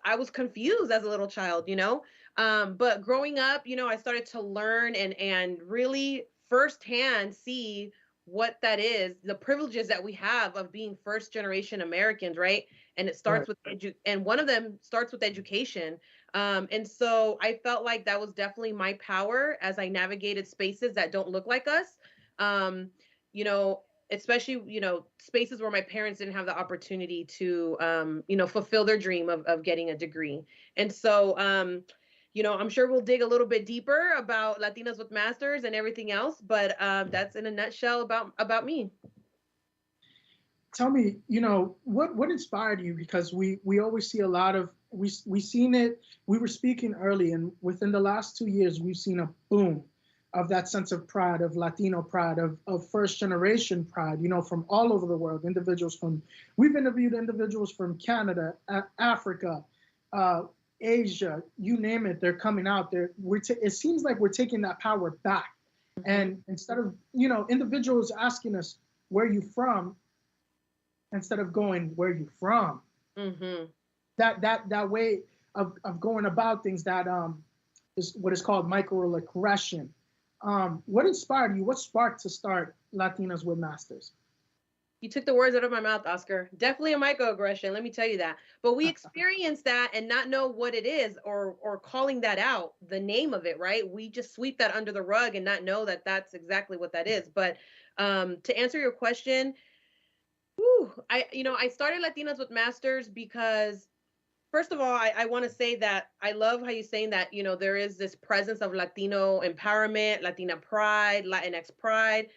I was confused as a little child, you know. But growing up, you know, I started to learn and really firsthand see what that is, the privileges that we have of being first generation Americans, right? And it Right. starts with and one of them starts with education. And so I felt like that was definitely my power as I navigated spaces that don't look like us. Um, you know, especially, you know, spaces where my parents didn't have the opportunity to you know, fulfill their dream of getting a degree. And so you know, I'm sure we'll dig a little bit deeper about Latinas with Masters and everything else, but that's in a nutshell about me. Tell me, what inspired you? Because we always see a lot of we seen it. We were speaking early, and within the last 2 years, we've seen a boom of that sense of pride, of Latino pride, of first generation pride. From all over the world, individuals from we've interviewed individuals from Canada, Africa, uh, Asia, you name it. They're coming out there. It seems like we're taking that power back, Hmm. and instead of individuals asking us where you from, instead of going where you from. Hmm. That way of going about things, that is what is called microaggression. What inspired you? What sparked to start Latinas with Masters? You took the words out of my mouth, Oscar. Definitely a microaggression, let me tell you that. But we experience that and not know what it is, or calling that out, the name of it, right? We just sweep that under the rug and not know that that's exactly what that is. But to answer your question, whew, I started Latinas with Masters because first of all, I want to say that I love how you're saying that, you know, there is this presence of Latino empowerment, Latina pride, Latinx pride.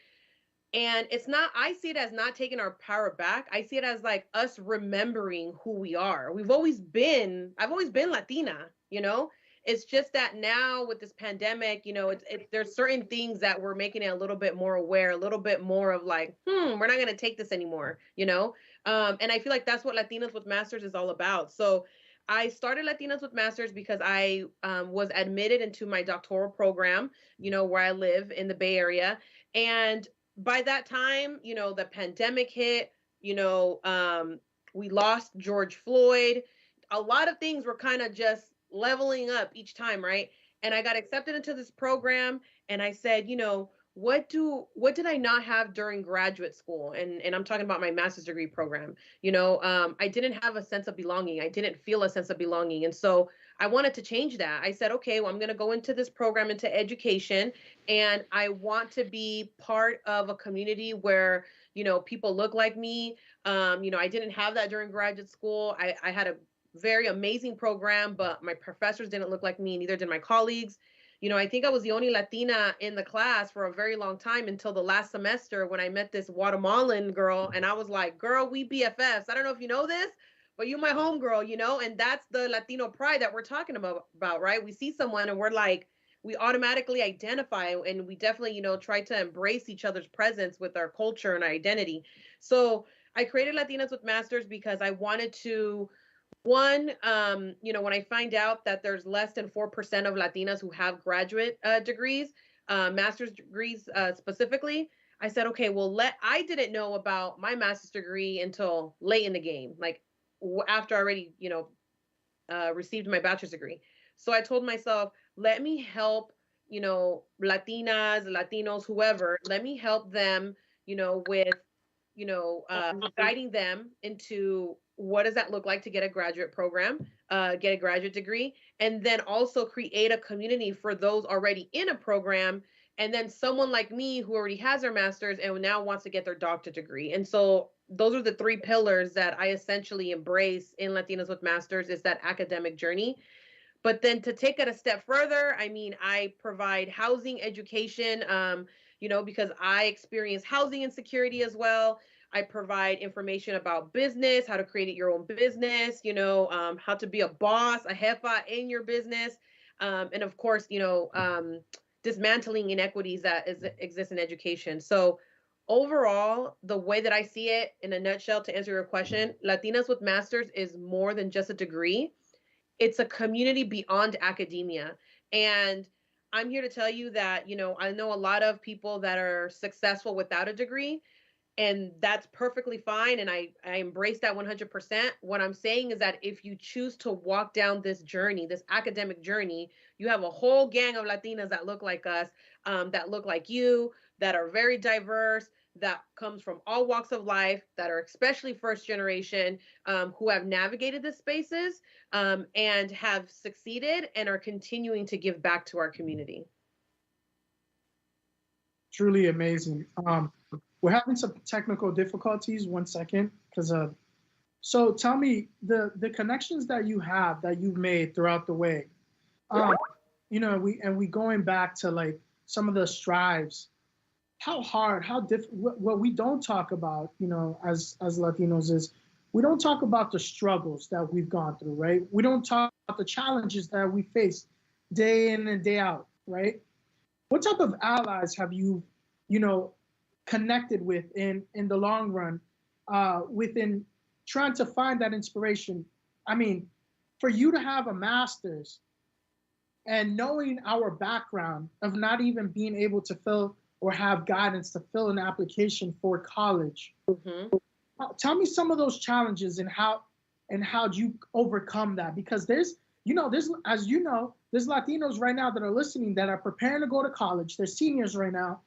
And it's not, I see it as not taking our power back. I see it as like us remembering who we are. I've always been Latina, you know? It's just that now with this pandemic, you know, there's certain things that we're making it a little bit more aware, a little bit more of like, we're not going to take this anymore, you know? And I feel like that's what Latinas with Masters is all about. So I started Latinas with Masters because I was admitted into my doctoral program, you know, where I live in the Bay Area. And by that time, you know, the pandemic hit, you know, we lost George Floyd. A lot of things were kind of just leveling up each time, right? And I got accepted into this program and I said, you know, what did I not have during graduate school? And I'm talking about my master's degree program. You know, I didn't have a sense of belonging. I didn't feel a sense of belonging. And so I wanted to change that. I said, okay, well, I'm going to go into this program, into education, and I want to be part of a community where, you know, people look like me. You know, I didn't have that during graduate school. I had a very amazing program, but my professors didn't look like me, neither did my colleagues. You know, I think I was the only Latina in the class for a very long time until the last semester when I met this Guatemalan girl, and I was like, girl, we BFFs. I don't know if you know this, but you're my homegirl, you know. And that's the Latino pride that we're talking about, right? We see someone and we're like, we automatically identify, and we definitely, you know, try to embrace each other's presence with our culture and our identity. So I created Latinas with Masters because I wanted to, one, you know, when I find out that there's less than 4% of Latinas who have graduate degrees, master's degrees specifically, I said, okay, well, I didn't know about my master's degree until late in the game, like after I already, you know, received my bachelor's degree. So I told myself, let me help, you know, Latinas, Latinos, whoever, let me help them, you know, with, you know, guiding them into what does that look like to get a graduate program, get a graduate degree, and then also create a community for those already in a program. And then someone like me who already has their master's and now wants to get their doctorate degree. And so those are the three pillars that I essentially embrace in Latinas with Masters, is that academic journey. But then to take it a step further, I mean, I provide housing education, you know, because I experience housing insecurity as well. I provide information about business, how to create your own business, you know, how to be a boss, a jefa in your business. And of course, you know, dismantling inequities that exist in education. So overall, the way that I see it in a nutshell, to answer your question, Latinas with Masters is more than just a degree. It's a community beyond academia. And I'm here to tell you that, you know, I know a lot of people that are successful without a degree, And that's perfectly fine. And I embrace that 100%. What I'm saying is that if you choose to walk down this journey, this academic journey, you have a whole gang of Latinas that look like us, that look like you, that are very diverse, that comes from all walks of life, that are especially first generation, who have navigated the spaces, and have succeeded and are continuing to give back to our community. Truly amazing. We're having some technical difficulties. 1 second, because so tell me the connections that you have that you've made throughout the way. We going back to like some of the strives. How hard, how difficult. What we don't talk about, as Latinos is we don't talk about the struggles that we've gone through, right? We don't talk about the challenges that we face day in and day out, right? What type of allies have you, connected with in the long run, within trying to find that inspiration? I mean, for you to have a master's and knowing our background of not even being able to fill or have guidance to fill an application for college. Mm-hmm. Tell me some of those challenges and how you overcome that, because there's there's Latinos right now that are listening that are preparing to go to college. They're seniors right now.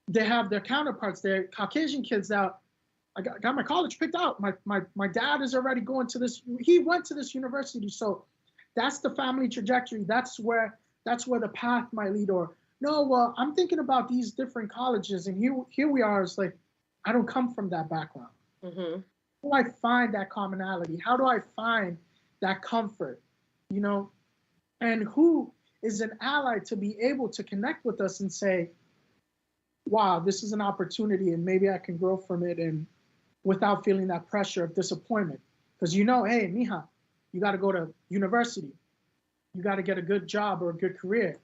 They have their counterparts. They're Caucasian kids that I got my college picked out. My dad is already going to this. He went to this university, so that's the family trajectory. That's where the path might lead. Or no, well, I'm thinking about these different colleges, and here we are. It's like I don't come from that background. Mm-hmm. How do I find that commonality? How do I find that comfort? And who is an ally to be able to connect with us and say, wow, this is an opportunity and maybe I can grow from it, and without feeling that pressure of disappointment. Because hey, mija, you got to go to university. You got to get a good job or a good career.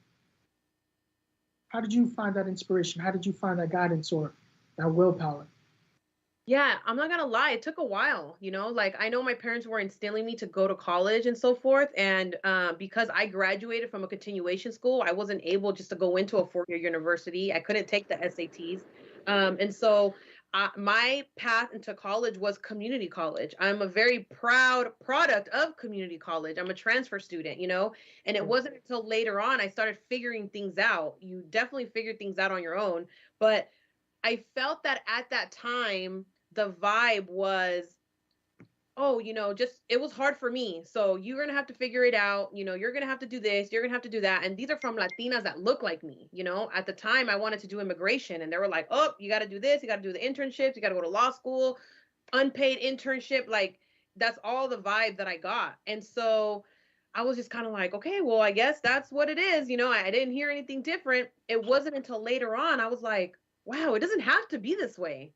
How did you find that inspiration? How did you find that guidance or that willpower? Yeah, I'm not gonna lie, it took a while, like I know my parents were instilling me to go to college and so forth. And because I graduated from a continuation school, I wasn't able just to go into a 4-year university. I couldn't take the SATs. And so my path into college was community college. I'm a very proud product of community college. I'm a transfer student, and it wasn't until later on I started figuring things out. You definitely figure things out on your own. But I felt that at that time, the vibe was, just it was hard for me. So you're going to have to figure it out. You're going to have to do this. You're going to have to do that. And these are from Latinas that look like me. At the time I wanted to do immigration and they were like, oh, you got to do this. You got to do the internships. You got to go to law school, unpaid internship. Like that's all the vibe that I got. And so I was just kind of like, okay, well, I guess that's what it is. I didn't hear anything different. It wasn't until later on I was like, wow, it doesn't have to be this way.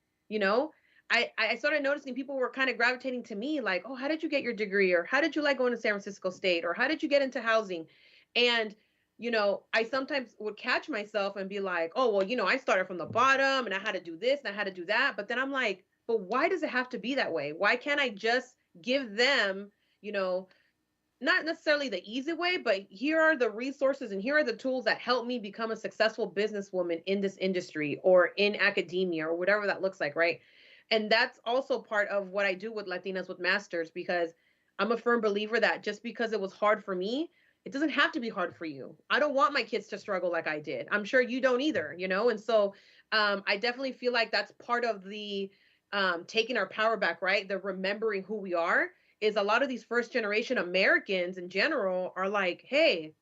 I started noticing people were kind of gravitating to me like, oh, how did you get your degree? Or how did you like going to San Francisco State? Or how did you get into housing? And, I sometimes would catch myself and be like, oh, well, I started from the bottom and I had to do this and I had to do that. But then I'm like, but why does it have to be that way? Why can't I just give them, not necessarily the easy way, but here are the resources and here are the tools that help me become a successful businesswoman in this industry or in academia or whatever that looks like, right? And that's also part of what I do with Latinas with Masters, because I'm a firm believer that just because it was hard for me, it doesn't have to be hard for you. I don't want my kids to struggle like I did. I'm sure you don't either, And so I definitely feel like that's part of the taking our power back, right? The remembering who we are. Is a lot of these first generation Americans in general are like, hey,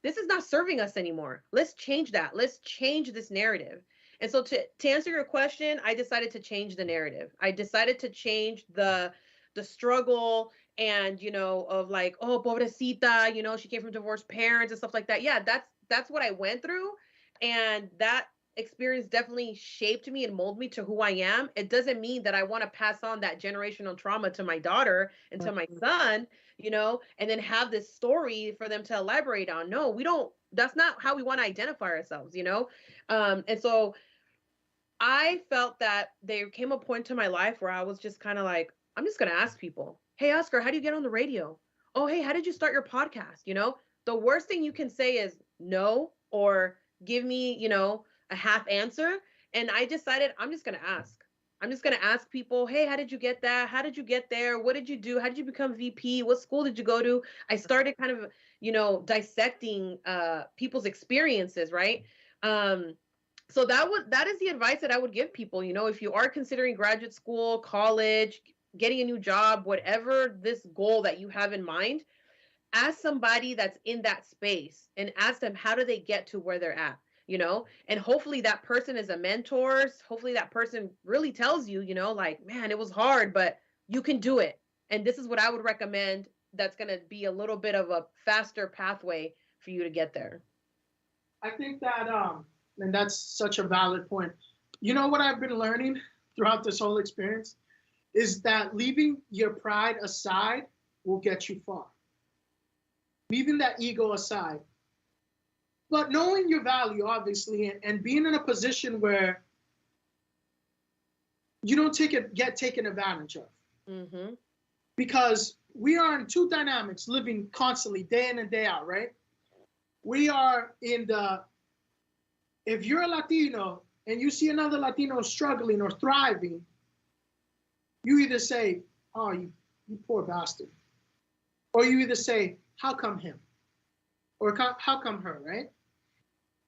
this is not serving us anymore. Let's change that. Let's change this narrative. And so to answer your question, I decided to change the narrative. I decided to change the struggle and, of like, oh, pobrecita, she came from divorced parents and stuff like that. Yeah, that's what I went through. And that experience definitely shaped me and molded me to who I am. It doesn't mean that I want to pass on that generational trauma to my daughter and to my son, and then have this story for them to elaborate on. No, we don't. That's not how we want to identify ourselves, And so I felt that there came a point to my life where I was just kind of like, I'm just going to ask people, hey, Oscar, how do you get on the radio? Oh, hey, how did you start your podcast? The worst thing you can say is no, or give me, a half answer. And I decided I'm just going to ask. I'm just going to ask people, hey, how did you get that? How did you get there? What did you do? How did you become VP? What school did you go to? I started kind of, dissecting people's experiences, right? Um, so that is the advice that I would give people. If you are considering graduate school, college, getting a new job, whatever this goal that you have in mind, ask somebody that's in that space and ask them how do they get to where they're at, and hopefully that person is a mentor. Hopefully that person really tells you, like, man, it was hard, but you can do it. And this is what I would recommend. That's going to be a little bit of a faster pathway for you to get there. I think that, and that's such a valid point. You know what I've been learning throughout this whole experience is that leaving your pride aside will get you far. Leaving that ego aside. But knowing your value, obviously, and being in a position where you don't get taken advantage of. Mm-hmm. Because we are in two dynamics living constantly, day in and day out, right? We are if you're a Latino and you see another Latino struggling or thriving, you either say, oh, you poor bastard. Or you either say, how come him? Or how come her, right?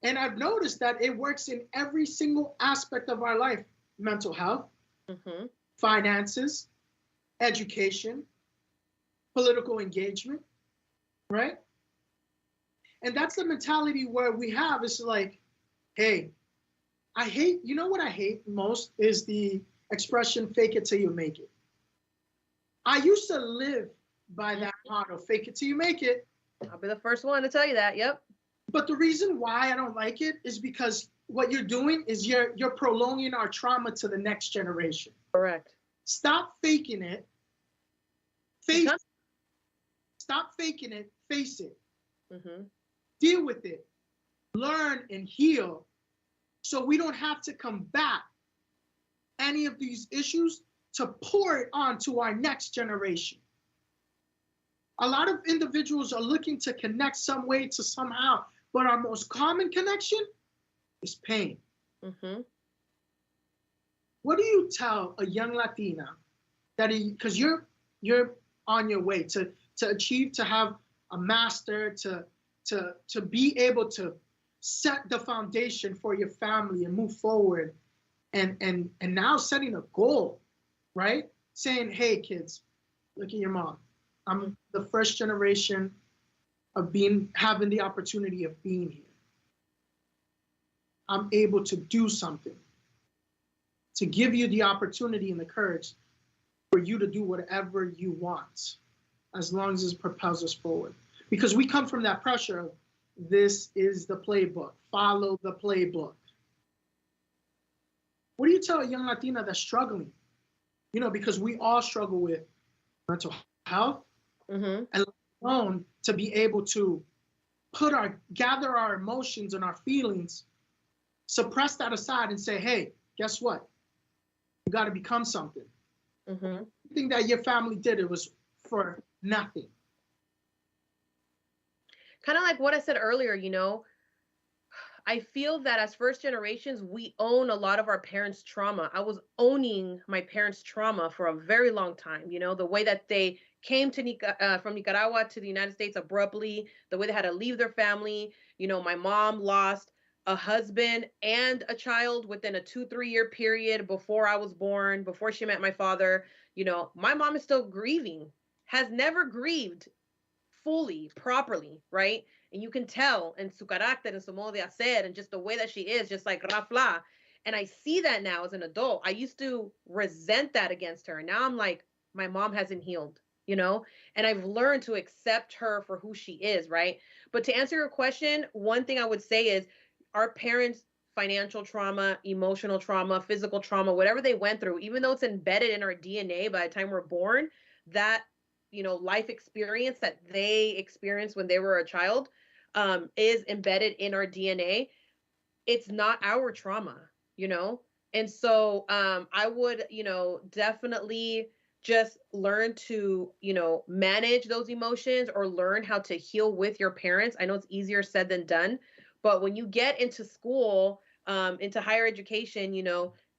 And I've noticed that it works in every single aspect of our life. Mental health, mm-hmm. finances, education, political engagement, right? And that's the mentality where we have is like, hey, you know what I hate most is the expression, fake it till you make it. I used to live by that motto, fake it till you make it. I'll be the first one to tell you that, yep. But the reason why I don't like it is because what you're doing is you're prolonging our trauma to the next generation. Correct. Stop faking it. Stop faking it. Face it. Mm-hmm. Deal with it. Learn and heal so we don't have to combat any of these issues to pour it onto our next generation. A lot of individuals are looking to connect some way to somehow, but our most common connection is pain. Mm-hmm. What do you tell a young Latina because you're on your way to achieve, to have a master, to be able to set the foundation for your family and move forward, and now setting a goal, right? Saying, hey kids, look at your mom. I'm the first generation of having the opportunity of being here. I'm able to do something, to give you the opportunity and the courage for you to do whatever you want, as long as it propels us forward. Because we come from that pressure of, this is the playbook, follow the playbook. What do you tell a young Latina that's struggling? Because we all struggle with mental health, mm-hmm. and alone to be able to gather our emotions and our feelings, suppress that aside and say, hey, guess what? You got to become something. Mm-hmm. Everything that your family did, it was for nothing. Kind of like what I said earlier, I feel that as first generations, we own a lot of our parents' trauma. I was owning my parents' trauma for a very long time. The way that they came to from Nicaragua to the United States abruptly, the way they had to leave their family. My mom lost a husband and a child within a 2-3 year period before I was born, before she met my father. My mom is still grieving, has never grieved fully, properly, right? And you can tell in su carácter and su modo de hacer and just the way that she is, just like rafla. And I see that now as an adult. I used to resent that against her. Now I'm like, my mom hasn't healed, and I've learned to accept her for who she is, right? But to answer your question, one thing I would say is our parents' financial trauma, emotional trauma, physical trauma, whatever they went through, even though it's embedded in our DNA by the time we're born, that life experience that they experienced when they were a child is embedded in our DNA. It's not our trauma, And so I would, definitely just learn to, manage those emotions or learn how to heal with your parents. I know it's easier said than done, but when you get into school, into higher education,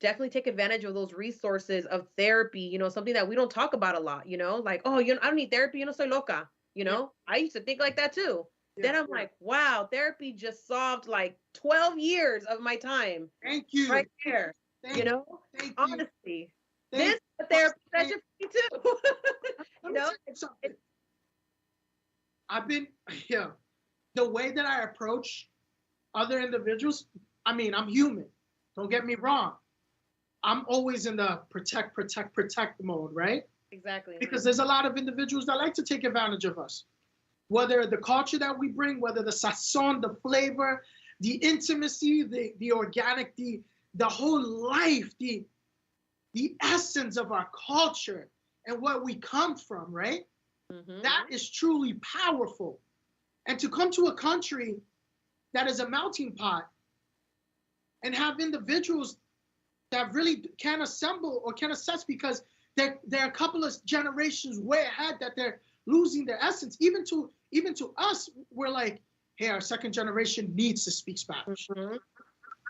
definitely take advantage of those resources of therapy, something that we don't talk about a lot, like, oh, I don't need therapy, soy loca, Yeah. I used to think like that too. Yeah. Then I'm like, wow, therapy just solved like 12 years of my time Thank you. right there. Thank you. Thank you. Honestly, Thank this a therapy session for me too. Let me tell you something. I've been, yeah, the way that I approach other individuals, I mean, I'm human. Don't get me wrong. I'm always in the protect, protect, protect mode, right? Exactly. Because there's a lot of individuals that like to take advantage of us. Whether the culture that we bring, whether the sazon, the flavor, the intimacy, the organic, the whole life, the essence of our culture and what we come from, right? Mm-hmm. That is truly powerful. And to come to a country that is a melting pot and have individuals that really can assemble or can assess, because they're a couple of generations way ahead, that they're losing their essence. Even to us, we're like, hey, our second generation needs to speak Spanish. Mm-hmm.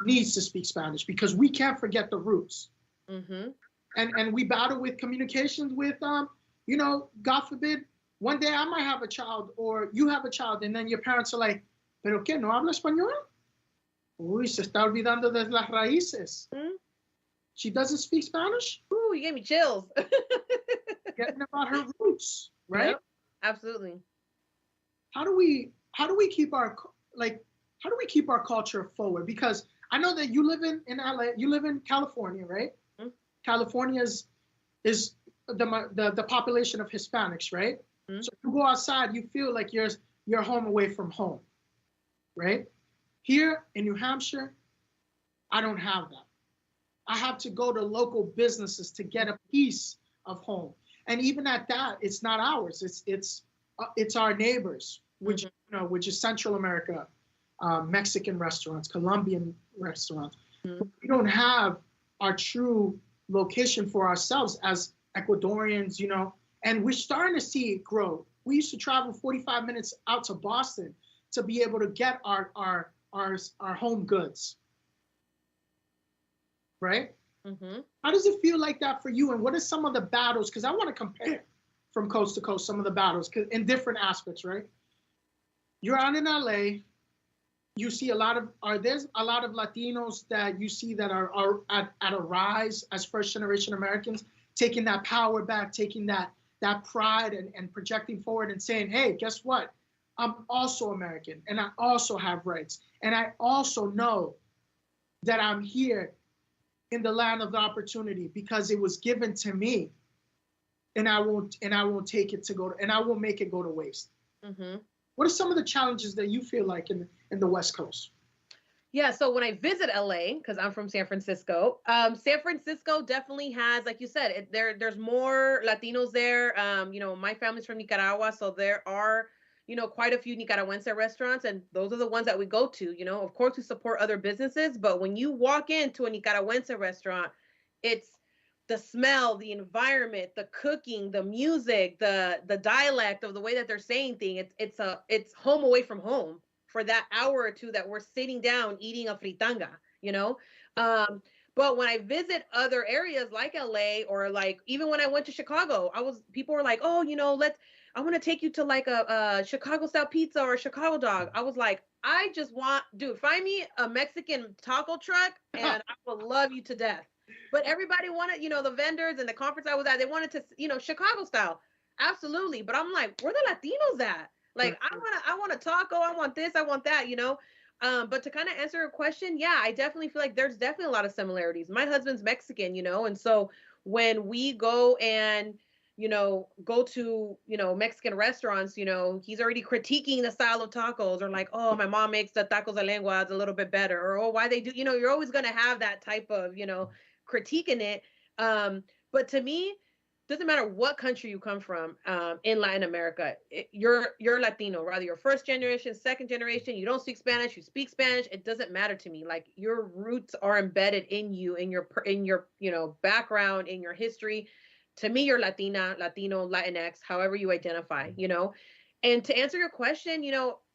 Needs to speak Spanish, because we can't forget the roots. Mm-hmm. And we battle with communications with, God forbid, one day I might have a child or you have a child, and then your parents are like, ¿pero qué? ¿No habla español? Uy, se está olvidando de las raíces. Mm-hmm. She doesn't speak Spanish? Ooh, you gave me chills. Getting about her roots, right? Yep, absolutely. How do we keep our culture forward? Because I know that you live in LA, you live in California, right? Mm-hmm. California is the population of Hispanics, right? Mm-hmm. So if you go outside, you feel like you're home away from home, right? Here in New Hampshire, I don't have that. I have to go to local businesses to get a piece of home, and even at that, it's not ours. It's our neighbors, which mm-hmm. Which is Central America, Mexican restaurants, Colombian restaurants. Mm-hmm. We don't have our true location for ourselves as Ecuadorians, and we're starting to see it grow. We used to travel 45 minutes out to Boston to be able to get our home goods. Right? Mm-hmm. How does it feel like that for you? And what are some of the battles? Because I want to compare from coast to coast some of the battles in different aspects, right? You're out in LA. You see there's a lot of Latinos that you see that are at a rise as first generation Americans, taking that power back, taking that pride and projecting forward and saying, hey, guess what? I'm also American and I also have rights. And I also know that I'm here in the land of the opportunity because it was given to me, and I won't take it and I won't make it go to waste. Mm-hmm. What are some of the challenges that you feel like in the West Coast? Yeah, so when I visit LA, because I'm from San Francisco, San Francisco definitely has, like you said, there's more Latinos there. My family's from Nicaragua, so there are quite a few Nicaragüense restaurants, and those are the ones that we go to. Of course, we support other businesses, but when you walk into a Nicaragüense restaurant, it's the smell, the environment, the cooking, the music, the dialect of the way that they're saying things. It's home away from home for that hour or two that we're sitting down eating a fritanga, But when I visit other areas like LA, or like even when I went to Chicago, people were like, oh, I want to take you to like a Chicago style pizza or a Chicago dog. I was like, I just find me a Mexican taco truck and I will love you to death. But everybody wanted, the vendors and the conference I was at, they wanted to, Chicago style. Absolutely. But I'm like, where the Latinos at? Like, I want a taco. I want this. I want that, But to kind of answer your question, yeah, I definitely feel like there's definitely a lot of similarities. My husband's Mexican, and so when we go and go to, Mexican restaurants, he's already critiquing the style of tacos, or like, oh, my mom makes the tacos de lengua a little bit better, or, oh, why they do, you're always going to have that type of, critiquing it. But to me, doesn't matter what country you come from in Latin America, you're Latino, rather you're first generation, second generation, you don't speak Spanish, you speak Spanish, it doesn't matter to me. Like, your roots are embedded in you, in your background, in your history. To me, you're Latina, Latino, Latinx, however you identify, And to answer your question,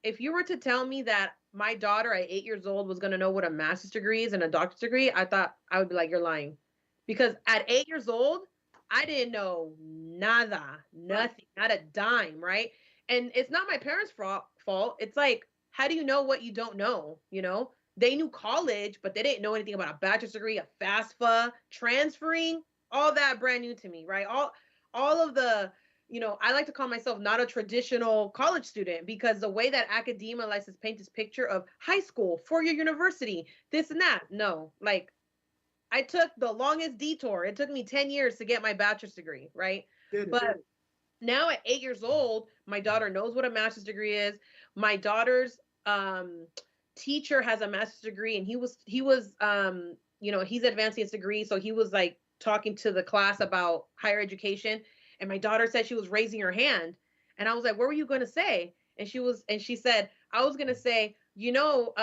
if you were to tell me that my daughter at 8 years old was going to know what a master's degree is and a doctor's degree, I thought I would be like, you're lying. Because at 8 years old, I didn't know nada, nothing, not a dime, right? And it's not my parents' fault. It's like, how do you know what you don't know? You know, they knew college, but they didn't know anything about a bachelor's degree, a FAFSA, transferring, all that brand new to me, right? All of the, you know, I like to call myself not a traditional college student because the way that academia likes to paint this picture of high school, four-year university, this and that. No, like I took the longest detour. It took me 10 years to get my bachelor's degree, right? But now at 8 years old, my daughter knows what a master's degree is. My daughter's teacher has a master's degree, and he was you know, he's advancing his degree, so he was like talking to the class about higher education, and my daughter said she was raising her hand, and I was like, "What were you going to say?" And she said, "I was going to say, you know,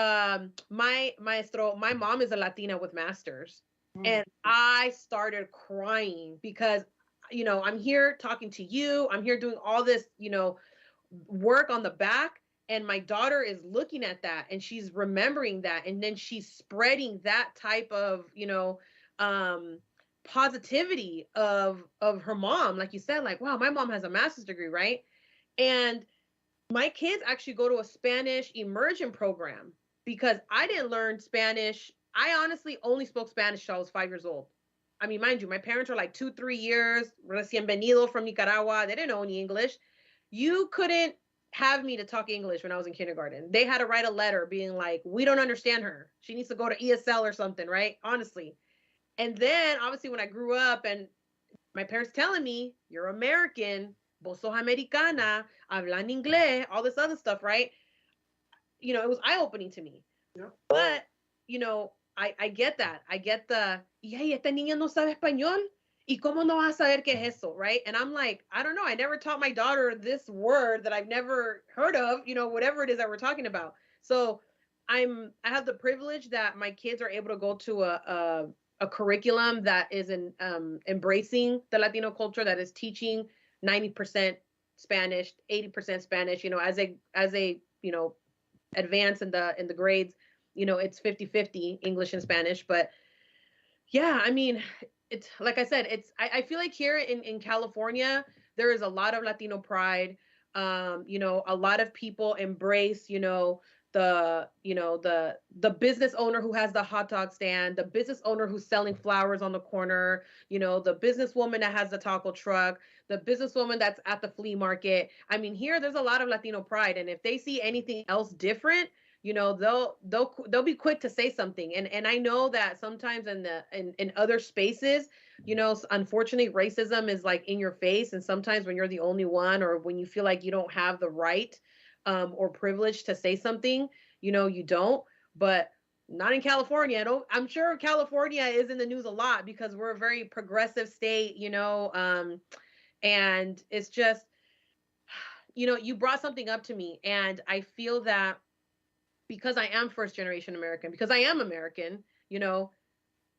my mom is a Latina with masters." And I started crying because, you know, I'm here talking to you. I'm here doing all this, you know, work on the back. And my daughter is looking at that and she's remembering that. And then she's spreading that type of, you know, positivity of her mom. Like you said, like, wow, my mom has a master's degree, right? And my kids actually go to a Spanish immersion program because I didn't learn Spanish. I honestly only spoke Spanish till I was 5 years old. I mean, mind you, my parents are like 2, 3 years, recién venido from Nicaragua. They didn't know any English. You couldn't have me to talk English when I was in kindergarten. They had to write a letter being like, we don't understand her. She needs to go to ESL or something, right? Honestly. And then obviously when I grew up and my parents telling me, you're American, vos sos americana, hablan inglés, all this other stuff, right? You know, it was eye-opening to me. Yep. But, you know, I get that. I get the, y esta niña no sabe español. ¿Y cómo no vas a saber qué es eso, right? And I'm like, I don't know. I never taught my daughter this word that I've never heard of, you know, whatever it is that we're talking about. So I have the privilege that my kids are able to go to a curriculum that is embracing the Latino culture, that is teaching 90% Spanish, 80% Spanish, you know, as a, you know, advance in the grades, you know, it's 50-50 English and Spanish. But yeah, I mean, it's like I said, I feel like here in California, there is a lot of Latino pride. You know, a lot of people embrace, you know, the business owner who has the hot dog stand, the business owner who's selling flowers on the corner, you know, the businesswoman that has the taco truck, the businesswoman that's at the flea market. I mean, here there's a lot of Latino pride, and if they see anything else different, you know, they'll be quick to say something. And I know that sometimes in other spaces, you know, unfortunately racism is like in your face, and sometimes when you're the only one or when you feel like you don't have the right or privilege to say something, you know, you don't. But not in California. I'm sure California is in the news a lot because we're a very progressive state, you know, and it's just, you know, you brought something up to me, and I feel that because I am first generation American, because I am American, you know,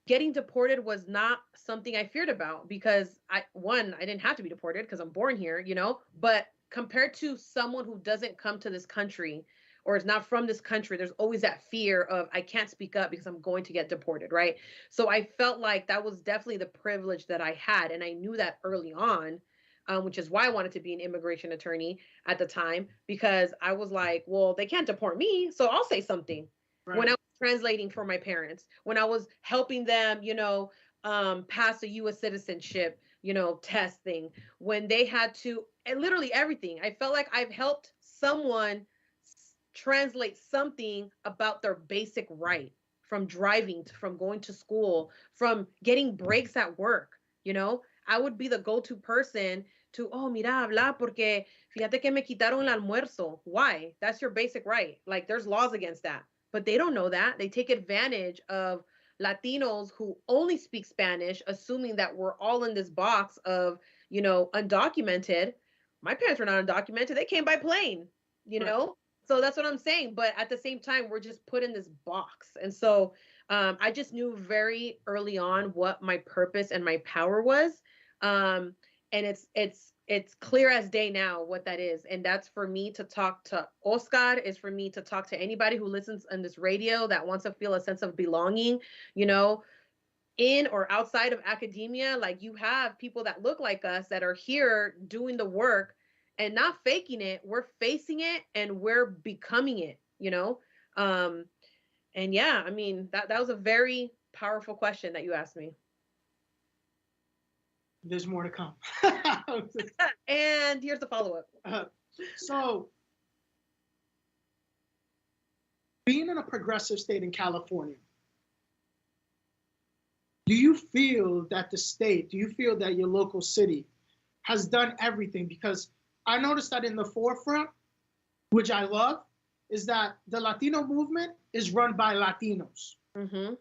getting deported was not something I feared about because I didn't have to be deported because I'm born here, you know, but compared to someone who doesn't come to this country or is not from this country, there's always that fear of I can't speak up because I'm going to get deported, right? So I felt like that was definitely the privilege that I had, and I knew that early on, which is why I wanted to be an immigration attorney at the time, because I was like, well, they can't deport me, so I'll say something. Right. When I was translating for my parents, when I was helping them, you know, pass a U.S. citizenship, you know, test thing, when they had to, and literally everything, I felt like I've helped someone translate something about their basic right, from driving, from going to school, from getting breaks at work, you know. I would be the go-to person to, oh, mira, habla, porque fíjate que me quitaron el almuerzo. Why? That's your basic right. Like, there's laws against that. But they don't know that. They take advantage of Latinos who only speak Spanish, assuming that we're all in this box of, you know, undocumented. My parents were not undocumented. They came by plane, you know? So that's what I'm saying. But at the same time, we're just put in this box. And so I just knew very early on what my purpose and my power was. And it's it's clear as day now what that is. And that's for me to talk to Oscar, is for me to talk to anybody who listens on this radio that wants to feel a sense of belonging, you know, in or outside of academia. Like, you have people that look like us that are here doing the work and not faking it. We're facing it and we're becoming it, you know? And yeah, I mean, that was a very powerful question that you asked me. There's more to come. And here's the follow-up. So, being in a progressive state in California, do you feel that the state, do you feel that your local city has done everything? Because I noticed that in the forefront, which I love, is that the Latino movement is run by Latinos. Mm-hmm.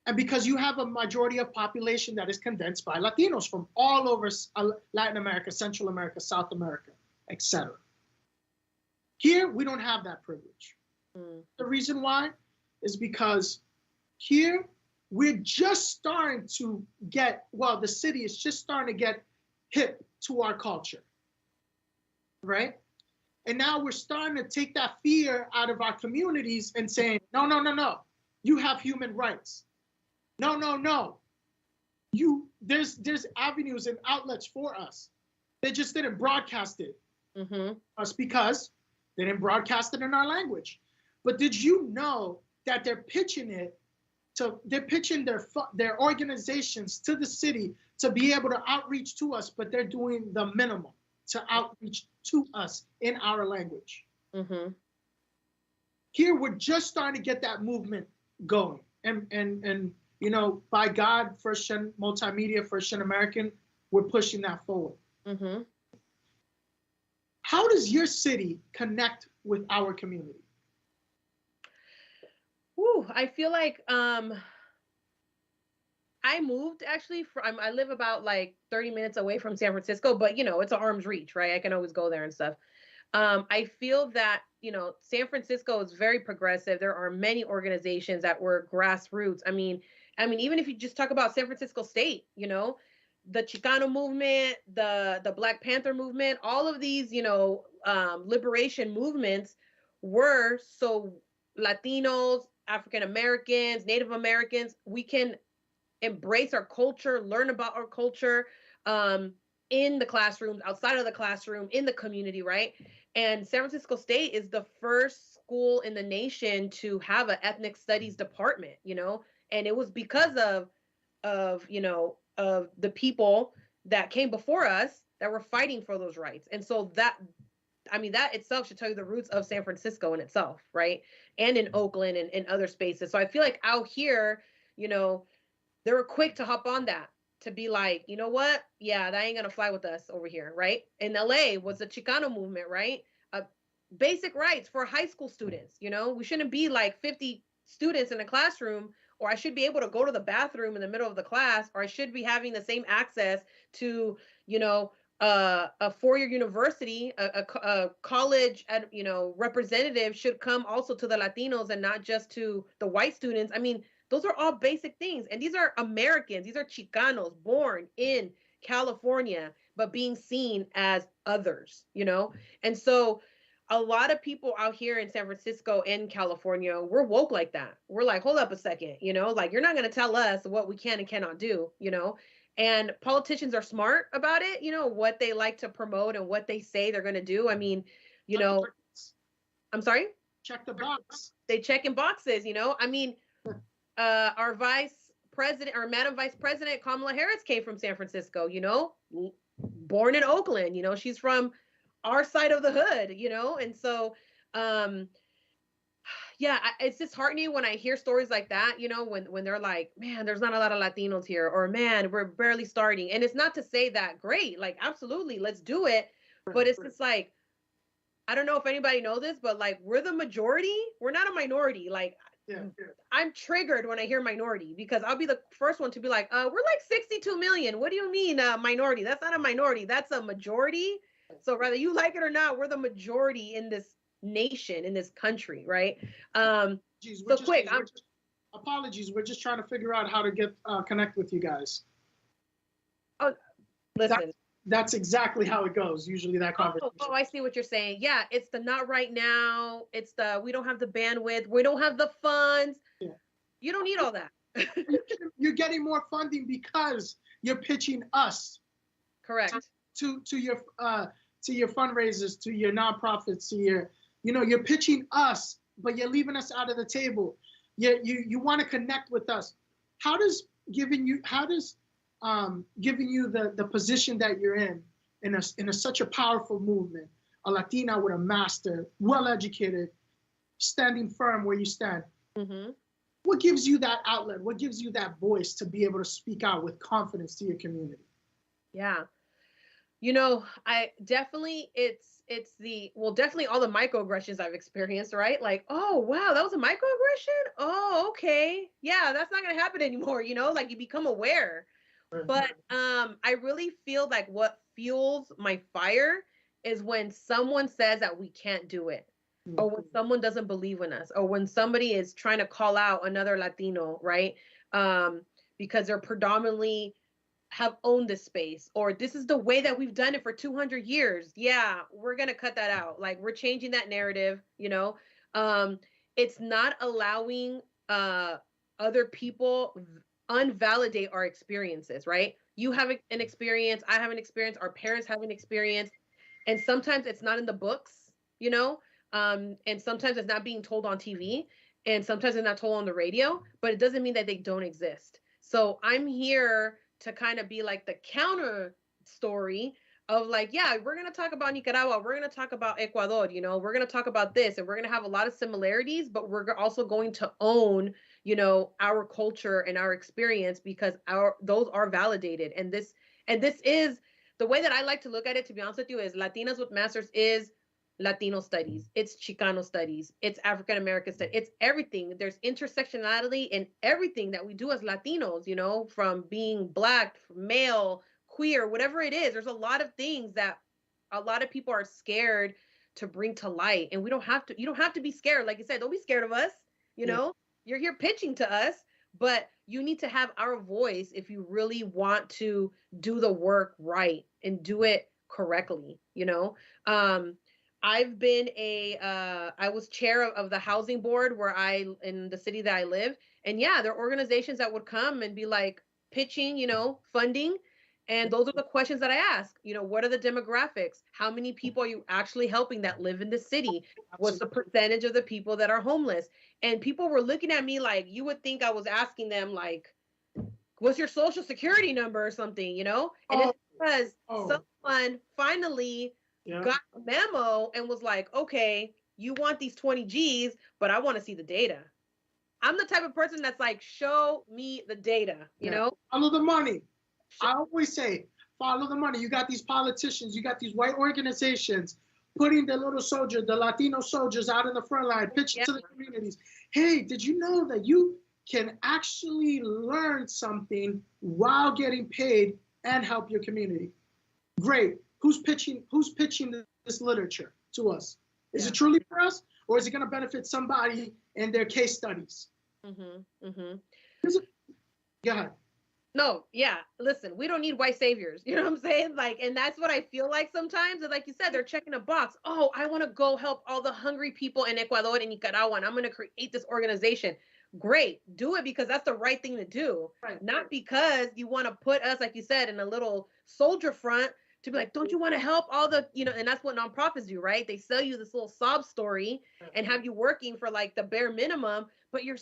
And because you have a majority of population that is condensed by Latinos from all over Latin America, Central America, South America, etc. Here, we don't have that privilege. Mm. The reason why is because here, we're just starting to get, well, the city is just starting to get hip to our culture, right? And now we're starting to take that fear out of our communities and saying, no, no, no, no, you have human rights. No, no, no. There's avenues and outlets for us. They just didn't broadcast it. Mm-hmm. Us because they didn't broadcast it in our language. But did you know that they're pitching it they're pitching their organizations to the city to be able to outreach to us, but they're doing the minimum to outreach to us in our language. Mm-hmm. Here, we're just starting to get that movement going. And you know, by God, First Gen Multimedia, First Gen American, we're pushing that forward. Mm-hmm. How does your city connect with our community? Ooh, I feel like I moved actually from, I live about like 30 minutes away from San Francisco, but you know, it's an arm's reach, right? I can always go there and stuff. I feel that, you know, San Francisco is very progressive. There are many organizations that were grassroots. I mean, even if you just talk about San Francisco State, you know, the Chicano movement, the Black Panther movement, all of these, you know, liberation movements were so Latinos, African Americans, Native Americans, we can embrace our culture, learn about our culture in the classrooms, outside of the classroom, in the community, right? And San Francisco State is the first school in the nation to have an ethnic studies department, you know, and it was because of you know, of the people that came before us that were fighting for those rights. And so that, I mean, that itself should tell you the roots of San Francisco in itself, right? And in Oakland and in other spaces. So I feel like out here, you know, they were quick to hop on that, to be like, you know what? Yeah, that ain't gonna fly with us over here, right? In LA was the Chicano movement, right? Basic rights for high school students, you know? We shouldn't be like 50 students in a classroom, or I should be able to go to the bathroom in the middle of the class, or I should be having the same access to, you know, a four-year university, a college, you know, representative should come also to the Latinos and not just to the white students. I mean, those are all basic things. And these are Americans. These are Chicanos born in California, but being seen as others, you know? And so a lot of people out here in San Francisco and California, we're woke like that. We're like, hold up a second, you know, like, you're not going to tell us what we can and cannot do, you know? And politicians are smart about it, you know, what they like to promote and what they say they're going to do. I mean, you know, I'm sorry? Check the box. They check in boxes, you know? I mean, our vice president, or Madam Vice President Kamala Harris came from San Francisco, you know, born in Oakland, you know, she's from our side of the hood, you know? And so, yeah, it's disheartening when I hear stories like that, you know, when they're like, man, there's not a lot of Latinos here, or man, we're barely starting. And it's not to say that great, like, absolutely, let's do it. But it's just like, I don't know if anybody knows this, but like, we're the majority. We're not a minority. Like, yeah. I'm triggered when I hear minority, because I'll be the first one to be like, we're like 62 million. What do you mean minority? That's not a minority. That's a majority. So whether you like it or not, we're the majority in this nation, in this country, right? Apologies, we're just trying to figure out how to get connect with you guys. Oh, listen, that's exactly how it goes. Usually that conversation. Oh, I see what you're saying. Yeah, it's the not right now. It's the we don't have the bandwidth. We don't have the funds. Yeah. You don't need all that. You're getting more funding because you're pitching us. Correct. To your fundraisers, to your nonprofits, to your, you're pitching us, but you're leaving us out of the table. You want to connect with us. How does giving you the position that you're in such a powerful movement, a Latina with a master, well-educated, standing firm where you stand. Mm-hmm. What gives you that outlet? What gives you that voice to be able to speak out with confidence to your community? Yeah. I definitely, definitely all the microaggressions I've experienced, right? Like, oh, wow, that was a microaggression? Oh, okay. Yeah, that's not going to happen anymore. Like you become aware. But I really feel like what fuels my fire is when someone says that we can't do it, or when someone doesn't believe in us, or when somebody is trying to call out another Latino, right? Because they're predominantly have owned this space, or this is the way that we've done it for 200 years. Yeah, we're going to cut that out. Like, we're changing that narrative, it's not allowing other people unvalidate our experiences, right? You have an experience, I have an experience, our parents have an experience, and sometimes it's not in the books, and sometimes it's not being told on TV, and sometimes it's not told on the radio, but it doesn't mean that they don't exist. So I'm here to kind of be like the counter story of like, yeah, we're going to talk about Nicaragua, we're going to talk about Ecuador, we're going to talk about this, and we're going to have a lot of similarities, but we're also going to own, our culture and our experience, because those are validated. And this is the way that I like to look at it, to be honest with you, is Latinas with Masters is Latino studies, it's Chicano studies, it's African American studies, it's everything. There's intersectionality in everything that we do as Latinos, from being Black, male, queer, whatever it is. There's a lot of things that a lot of people are scared to bring to light, and you don't have to be scared. Like you said, don't be scared of us. Yeah. You're here pitching to us, but you need to have our voice if you really want to do the work right and do it correctly. I've been I was chair of the housing board in the city that I live. And yeah, there are organizations that would come and be like pitching, funding. And those are the questions that I ask. What are the demographics? How many people are you actually helping that live in the city? What's the percentage of the people that are homeless? And people were looking at me like, you would think I was asking them like, what's your social security number or something, And it's because someone finally got a memo and was like, okay, you want these 20 G's, but I want to see the data. I'm the type of person that's like, show me the data, you know? Follow the money. I always say, follow the money. You got these politicians, you got these white organizations putting the Latino soldiers out in the front line, pitching to the communities. Hey, did you know that you can actually learn something while getting paid and help your community? Great. Who's pitching this literature to us? Is it truly for us, or is it going to benefit somebody in their case studies? Mm-hmm. Mm-hmm. Go ahead. No, yeah. Listen, we don't need white saviors. You know what I'm saying? Like, and that's what I feel like sometimes. And like you said, they're checking a box. Oh, I want to go help all the hungry people in Ecuador and Nicaragua, and I'm going to create this organization. Great. Do it because that's the right thing to do. Right. Not because you want to put us, like you said, in a little soldier front to be like, don't you want to help all the, and that's what nonprofits do, right? They sell you this little sob story and have you working for like the bare minimum, but you're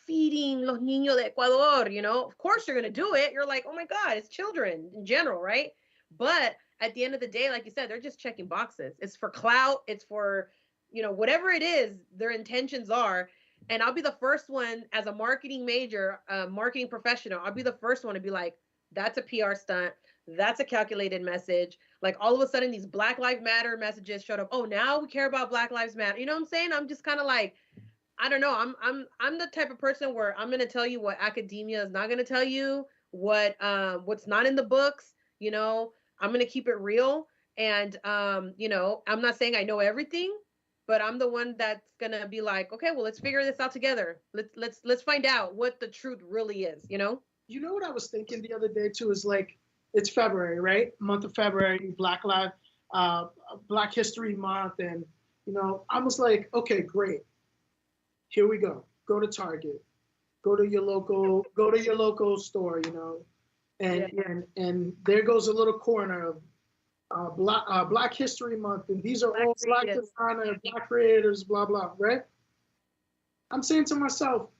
feeding los niños de Ecuador, Of course you're going to do it. You're like, oh my God, it's children in general, right? But at the end of the day, like you said, they're just checking boxes. It's for clout. It's for, whatever it is, their intentions are. And I'll be the first one as a marketing major, marketing professional, I'll be the first one to be like, that's a PR stunt. That's a calculated message. Like all of a sudden these Black Lives Matter messages showed up. Oh, now we care about Black Lives Matter. You know what I'm saying? I'm just kind of like, I don't know. I'm the type of person where I'm going to tell you what academia is not going to tell you, what's not in the books. I'm going to keep it real. And, I'm not saying I know everything, but I'm the one that's going to be like, okay, well, let's figure this out together. Let's find out what the truth really is, You know what I was thinking the other day too is like, it's February, right? Month of February, Black History Month, and I was like, okay, great. Here we go. Go to Target. Go to your local store, and there goes a little corner of Black History Month, and these are all Black designers, Black creators, blah blah, right? I'm saying to myself,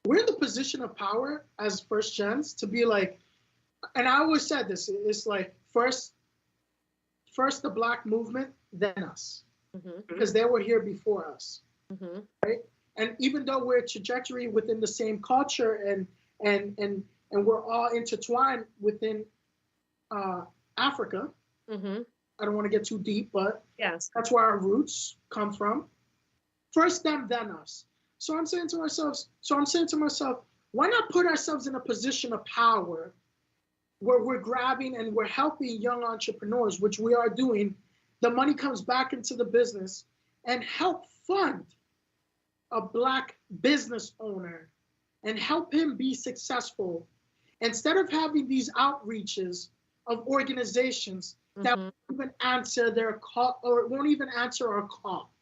we're in the position of power as first gens to be like, and I always said this, it's like first the Black movement, then us, because they were here before us, right? And even though we're a trajectory within the same culture and we're all intertwined within Africa, I don't want to get too deep, but yes, that's where our roots come from. First them, then us. So I'm saying to myself, why not put ourselves in a position of power where we're grabbing and we're helping young entrepreneurs, which we are doing. The money comes back into the business, and help fund a Black business owner and help him be successful, instead of having these outreaches of organizations that won't even answer their call or won't even answer our call.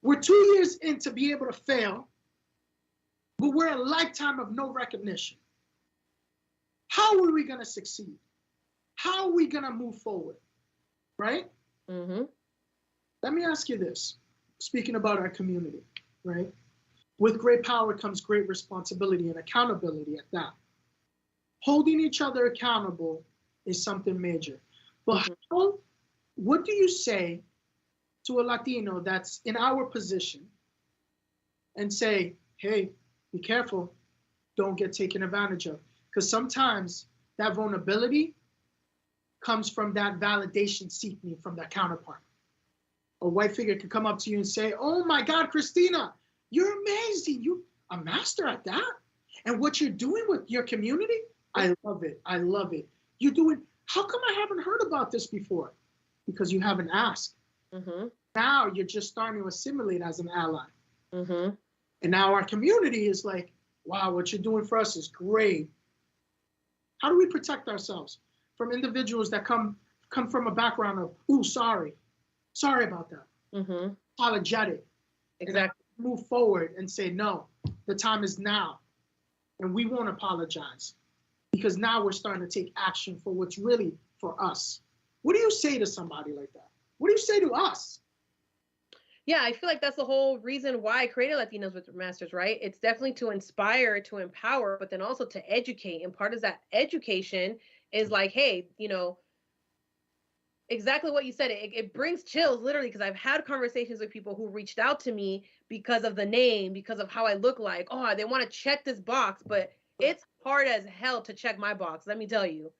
We're 2 years in to be able to fail, but we're a lifetime of no recognition. How are we going to succeed? How are we going to move forward? Right? Let me ask you this, speaking about our community, right? With great power comes great responsibility and accountability at that. Holding each other accountable is something major. But what do you say to a Latino that's in our position and say, hey, be careful, don't get taken advantage of? Because sometimes that vulnerability comes from that validation seeking from that counterpart. A white figure could come up to you and say, oh my God, Christina, you're amazing. You're a master at that. And what you're doing with your community, I love it. I love it. You're doing, how come I haven't heard about this before? Because you haven't asked. Now you're just starting to assimilate as an ally. And now our community is like, wow, what you're doing for us is great. How do we protect ourselves from individuals that come from a background of, ooh, sorry about that, apologetic, exactly, and move forward and say, no, the time is now, and we won't apologize, because now we're starting to take action for what's really for us. What do you say to somebody like that? What do you say to us? Yeah, I feel like that's the whole reason why I created Latinos with Masters, right? It's definitely to inspire, to empower, but then also to educate. And part of that education is like, hey, exactly what you said. It brings chills, literally, because I've had conversations with people who reached out to me because of the name, because of how I look like. Oh, they want to check this box, but it's hard as hell to check my box, let me tell you,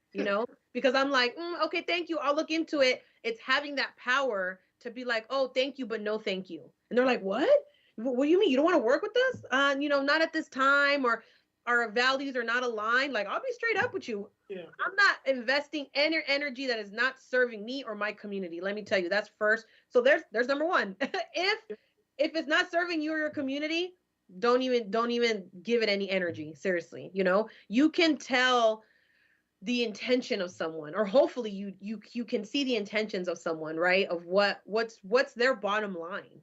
because I'm like, okay, thank you, I'll look into it. It's having that power to be like, oh, thank you, but no thank you. And they're like, what do you mean? You don't want to work with us? Not at this time, or our values are not aligned. Like, I'll be straight up with you. Yeah. I'm not investing any energy that is not serving me or my community. Let me tell you, that's first. So there's number one. If it's not serving you or your community, don't even give it any energy. Seriously, you can tell the intention of someone, or hopefully you can see the intentions of someone, right? Of what's their bottom line,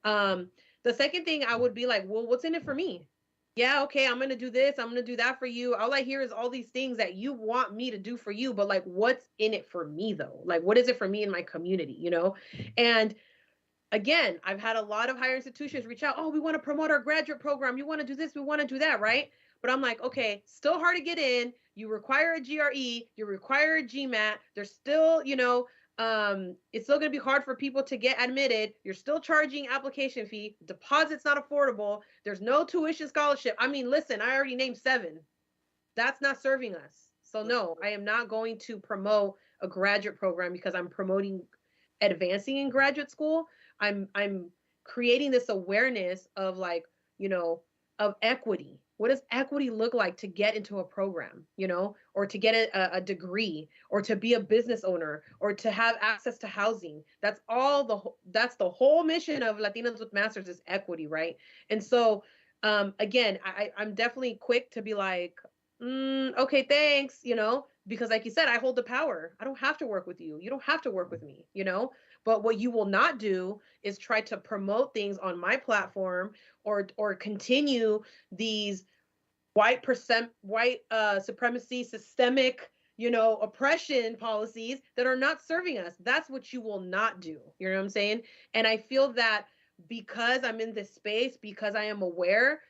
The second thing I would be like, well, what's in it for me? Yeah, okay, I'm going to do this, I'm going to do that for you. All I hear is all these things that you want me to do for you, but like, what's in it for me though? Like, what is it for me and my community, And again, I've had a lot of higher institutions reach out. Oh, we want to promote our graduate program. You want to do this, we want to do that, right? But I'm like, okay, still hard to get in. You require a GRE, you require a GMAT. There's still, it's still going to be hard for people to get admitted. You're still charging application fee. Deposit's not affordable. There's no tuition scholarship. I mean, listen, I already named 7. That's not serving us. So no, I am not going to promote a graduate program because I'm promoting advancing in graduate school. I'm creating this awareness of like, of equity. What does equity look like to get into a program, or to get a degree, or to be a business owner, or to have access to housing? That's the whole mission of Latinos with Masters, is equity, right? And so, again, I'm definitely quick to be like, Okay, thanks, because like you said, I hold the power. I don't have to work with you. You don't have to work with me, But what you will not do is try to promote things on my platform or continue these white supremacy, systemic, oppression policies that are not serving us. That's what you will not do. You know what I'm saying? And I feel that because I'm in this space, because I am aware,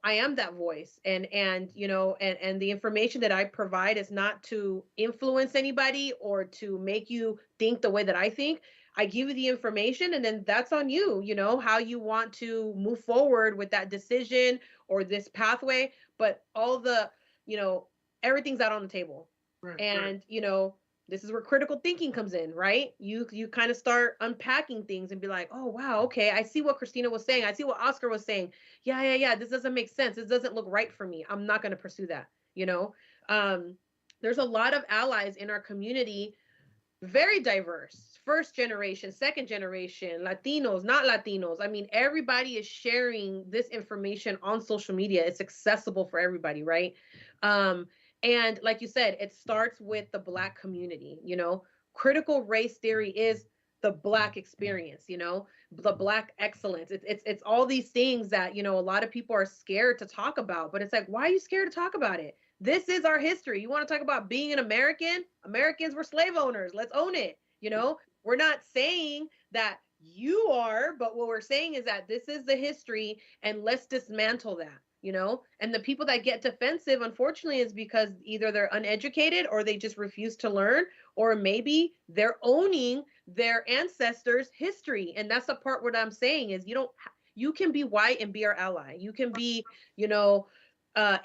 I am that voice. And the information that I provide is not to influence anybody or to make you think the way that I think. I give you the information and then that's on you, how you want to move forward with that decision or this pathway. But all the, you know, everything's out on the table. Right. And, this is where critical thinking comes in, right? You kind of start unpacking things and be like, oh wow, okay, I see what Christina was saying. I see what Oscar was saying. Yeah. This doesn't make sense. This doesn't look right for me. I'm not going to pursue that, There's a lot of allies in our community, very diverse, first generation, second generation, Latinos, not Latinos. I mean, everybody is sharing this information on social media. It's accessible for everybody, right? And like you said, it starts with the Black community. Critical race theory is the Black experience, the Black excellence. It's all these things that, a lot of people are scared to talk about, but it's like, why are you scared to talk about it? This is our history. You want to talk about being an American? Americans were slave owners. Let's own it. We're not saying that you are, but what we're saying is that this is the history and let's dismantle that, And the people that get defensive, unfortunately, is because either they're uneducated or they just refuse to learn, or maybe they're owning their ancestors' history. And that's the part what I'm saying is you can be white and be our ally. You can be,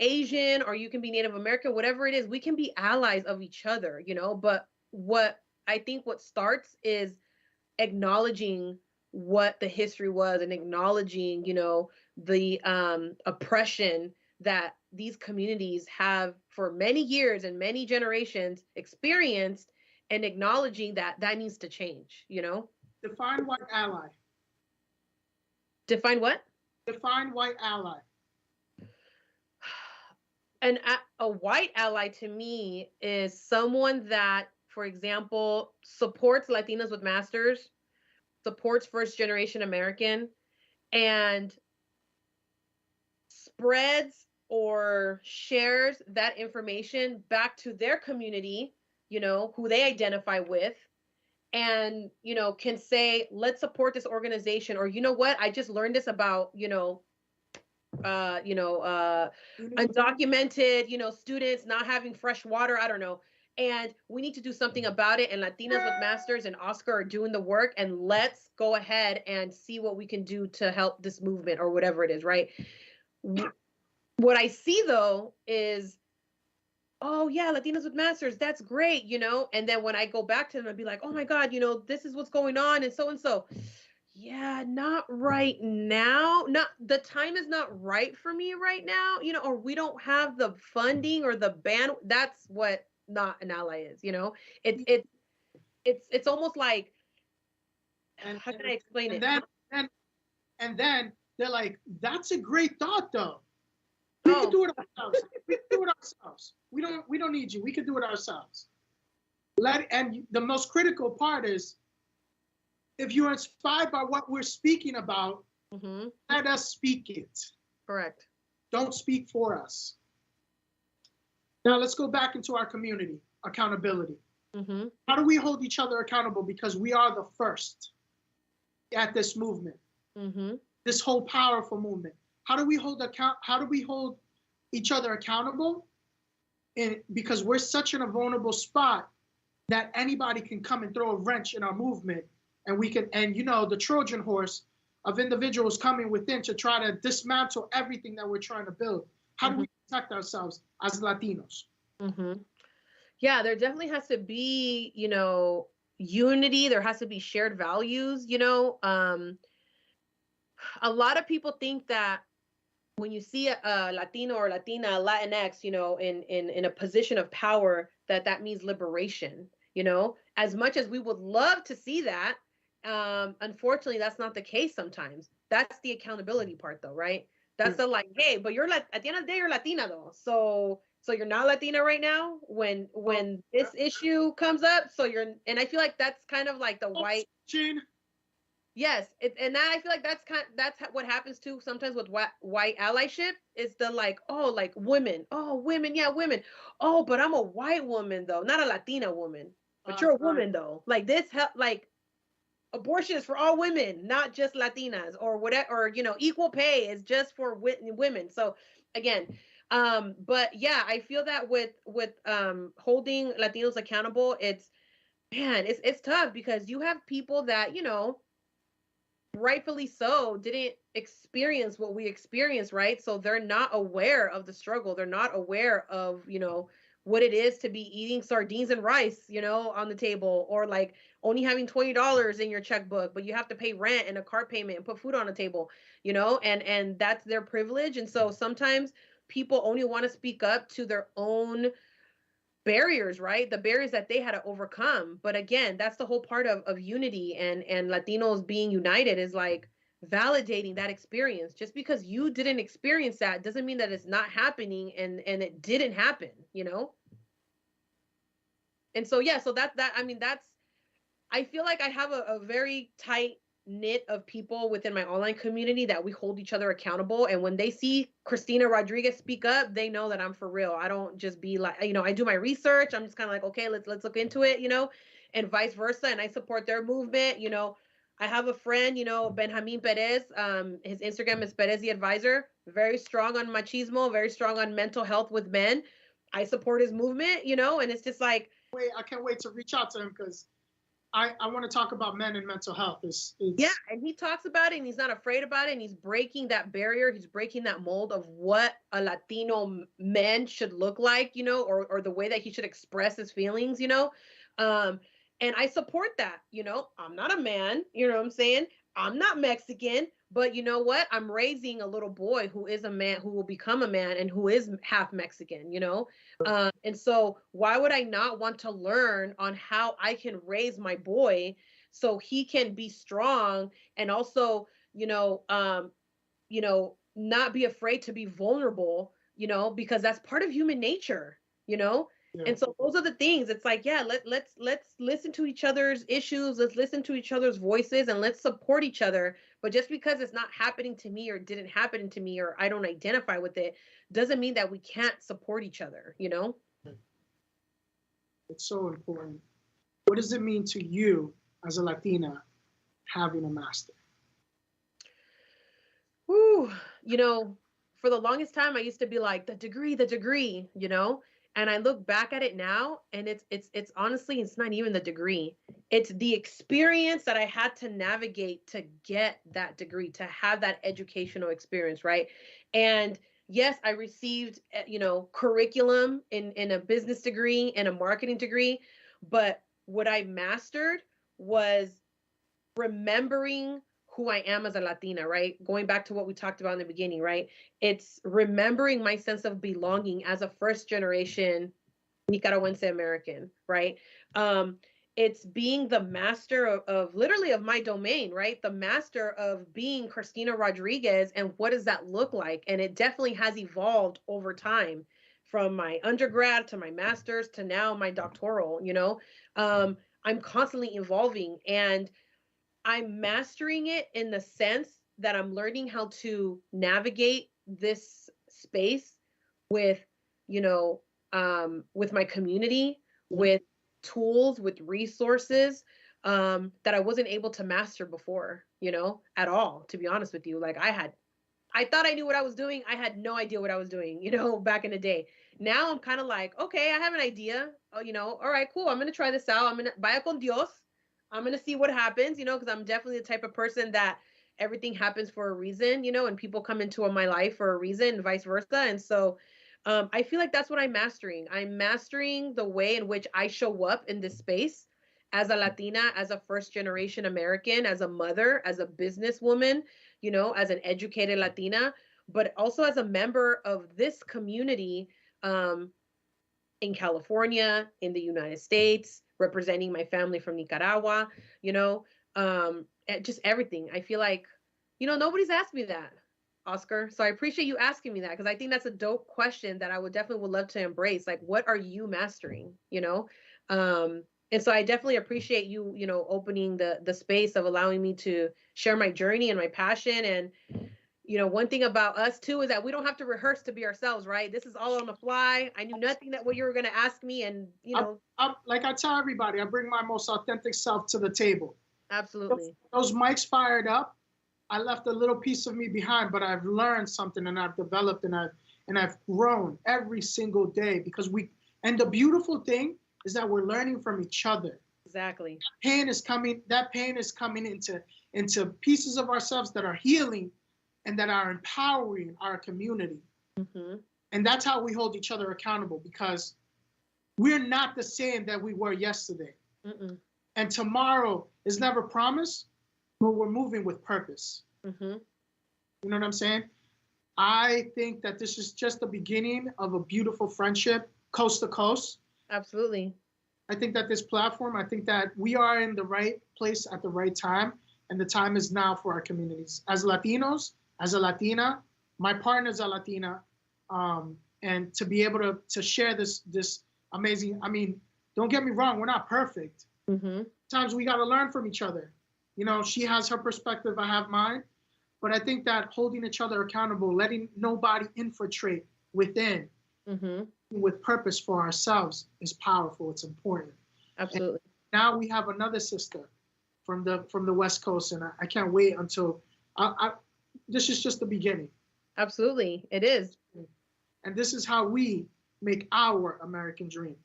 Asian, or you can be Native American, whatever it is, we can be allies of each other, but what starts is acknowledging what the history was and acknowledging, the oppression that these communities have for many years and many generations experienced, and acknowledging that needs to change, Define white ally. Define what? Define white ally. And a white ally to me is someone that, for example, supports Latinas with Masters, supports first generation American, and spreads or shares that information back to their community, who they identify with, and, can say, let's support this organization, or, you know what, I just learned this about, undocumented, students not having fresh water. I don't know. And we need to do something about it. And Latinas with Masters and Oscar are doing the work. And let's go ahead and see what we can do to help this movement or whatever it is, right? What I see, though, is, oh, yeah, Latinas with Masters, that's great, And then when I go back to them, I'd be like, oh, my God, this is what's going on. And so. Yeah, not right now. The time is not right for me right now, or we don't have the funding or the band. That's what not an ally is, It's almost like, how can I explain it? And then they're like, that's a great thought, though. We can do it ourselves. We don't need you. We can do it ourselves. And the most critical part is, if you're inspired by what we're speaking about, let us speak it. Correct. Don't speak for us. Now let's go back into our community, accountability. How do we hold each other accountable? Because we are the first at this movement, this whole powerful movement. How do we hold each other accountable? Because we're such in a vulnerable spot that anybody can come and throw a wrench in our movement. And we can, the Trojan horse of individuals coming within to try to dismantle everything that we're trying to build. How do we protect ourselves as Latinos? Yeah, there definitely has to be, unity. There has to be shared values. A lot of people think that when you see a Latino or Latina, Latinx, in a position of power, that means liberation. As much as we would love to see that. Unfortunately, that's not the case sometimes. That's the accountability part, though, right? That's the like, hey, but at the end of the day, you're Latina, though. So So you're not Latina right now when this issue comes up. So you're, and I feel like that's kind of like the white. Gene. Yes, and that I feel like that's what happens too sometimes with white allyship is the like, oh, like women, oh, women, yeah, women, oh, but I'm a white woman though, not a Latina woman, but you're a woman though. Like this, like abortion is for all women, not just Latinas or whatever, or equal pay is just for women. So again, but yeah, I feel that with holding Latinos accountable, it's, man, it's tough because you have people that rightfully so didn't experience what we experienced, right? So they're not aware of the struggle, they're not aware of what it is to be eating sardines and rice on the table, or like only having $20 in your checkbook, but you have to pay rent and a car payment and put food on the table, and that's their privilege. And so sometimes people only want to speak up to their own barriers, right? The barriers that they had to overcome. But again, that's the whole part of unity, and Latinos being united is like validating that experience. Just because you didn't experience that doesn't mean that it's not happening, and it didn't happen. And so yeah, so that I mean, that's, I feel like I have a very tight knit of people within my online community that we hold each other accountable. And when they see Christina Rodriguez speak up, they know that I'm for real. I don't just be like, I do my research. I'm just kind of like, okay, let's look into it, and vice versa. And I support their movement. I have a friend, Benjamin Perez. His Instagram is Perez the Advisor. Very strong on machismo, very strong on mental health with men. I support his movement, and it's just like, wait, I can't wait to reach out to him because I want to talk about men and mental health. Yeah, and he talks about it, and he's not afraid about it, and he's breaking that barrier. He's breaking that mold of what a Latino man should look like, or the way that he should express his feelings, and I support that. I'm not a man, you know what I'm saying? I'm not Mexican, but you know what? I'm raising a little boy who is a man, who will become a man, and who is half Mexican, and so why would I not want to learn on how I can raise my boy so he can be strong, and also, not be afraid to be vulnerable, because that's part of human nature, Yeah. And so those are the things. It's like, yeah, let's listen to each other's issues, let's listen to each other's voices, and let's support each other. But just because it's not happening to me, or didn't happen to me, or I don't identify with it, doesn't mean that we can't support each other, It's so important. What does it mean to you as a Latina having a master? Whew, for the longest time, I used to be like, the degree, and I look back at it now, and it's honestly, it's not even the degree. It's the experience that I had to navigate to get that degree, to have that educational experience, right? And yes, I received, curriculum in a business degree and a marketing degree, but what I mastered was remembering who I am as a Latina, right? Going back to what we talked about in the beginning, right? It's remembering my sense of belonging as a first generation Nicaragüense American, right? It's being the master of literally of my domain, right? The master of being Christina Rodriguez, and what does that look like? And it definitely has evolved over time, from my undergrad to my master's to now my doctoral, I'm constantly evolving, and I'm mastering it in the sense that I'm learning how to navigate this space with, with my community, with tools, with resources, that I wasn't able to master before, at all, to be honest with you. Like I thought I knew what I was doing. I had no idea what I was doing, back in the day. Now I'm kind of like, okay, I have an idea, all right, cool. I'm going to try this out. I'm going to vaya con Dios. I'm going to see what happens, because I'm definitely the type of person that everything happens for a reason, and people come into my life for a reason, and vice versa. And so I feel like that's what I'm mastering. I'm mastering the way in which I show up in this space as a Latina, as a first generation American, as a mother, as a businesswoman, as an educated Latina, but also as a member of this community, in California, in the United States, representing my family from Nicaragua, just everything. I feel like, nobody's asked me that. Oscar. So I appreciate you asking me that, because I think that's a dope question that I would love to embrace. Like, what are you mastering? You know, and so I definitely appreciate you, opening the space of allowing me to share my journey and my passion. And one thing about us too is that we don't have to rehearse to be ourselves, right? This is all on the fly. I knew nothing that what you were going to ask me, and like I tell everybody, I bring my most authentic self to the table. Absolutely. Those mics fired up. I left a little piece of me behind, but I've learned something, and I've developed, and I've grown every single day, because and the beautiful thing is that we're learning from each other. Exactly. That pain is coming into pieces of ourselves that are healing and that are empowering our community. Mm-hmm. And that's how we hold each other accountable, because we're not the same that we were yesterday. Mm-mm. And tomorrow is never promised, but we're moving with purpose. Mm-hmm. You know what I'm saying? I think that this is just the beginning of a beautiful friendship, coast to coast. Absolutely. I think that this platform, I think that we are in the right place at the right time, and the time is now for our communities. As Latinos, as a Latina, my partner's a Latina, and to be able to share this amazing, don't get me wrong, we're not perfect. Mm-hmm. Sometimes we got to learn from each other. She has her perspective, I have mine, but I think that holding each other accountable, letting nobody infiltrate within, mm-hmm. with purpose for ourselves is powerful. It's important. Absolutely. And now we have another sister from the West Coast, and I can't wait until this is just the beginning. Absolutely, it is. And this is how we make our American dream.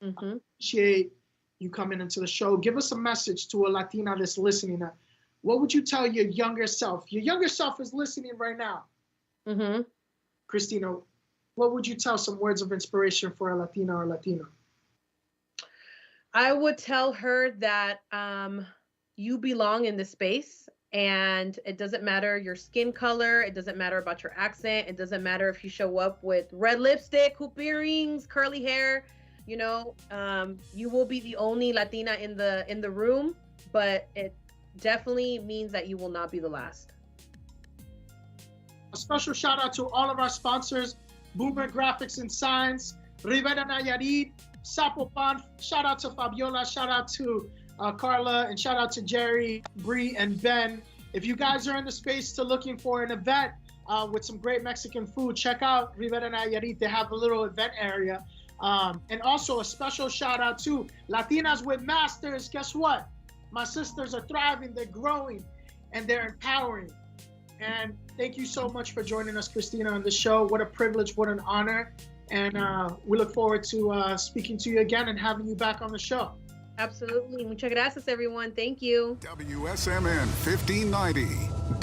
Mm-hmm. I appreciate you coming into the show. Give us a message to a Latina that's listening. What would you tell your younger self? Your younger self is listening right now. Mm-hmm. Christina, what would you tell, some words of inspiration for a Latina or Latino? I would tell her that you belong in this space, and it doesn't matter your skin color. It doesn't matter about your accent. It doesn't matter if you show up with red lipstick, hoop earrings, curly hair. You will be the only Latina in the room, but it definitely means that you will not be the last. A special shout out to all of our sponsors: Boomer Graphics and Signs, Rivera Nayarit, Sapopan. Shout out to Fabiola. Shout out to Carla, and shout out to Jerry, Bree, and Ben. If you guys are in the space to looking for an event with some great Mexican food, check out Rivera Nayarit. They have a little event area. And also a special shout out to Latinas with Masters. Guess what? My sisters are thriving, they're growing, and they're empowering. And thank you so much for joining us, Christina, on the show. What a privilege, what an honor. And we look forward to speaking to you again and having you back on the show. Absolutely. Muchas gracias, everyone. Thank you. WSMN 1590.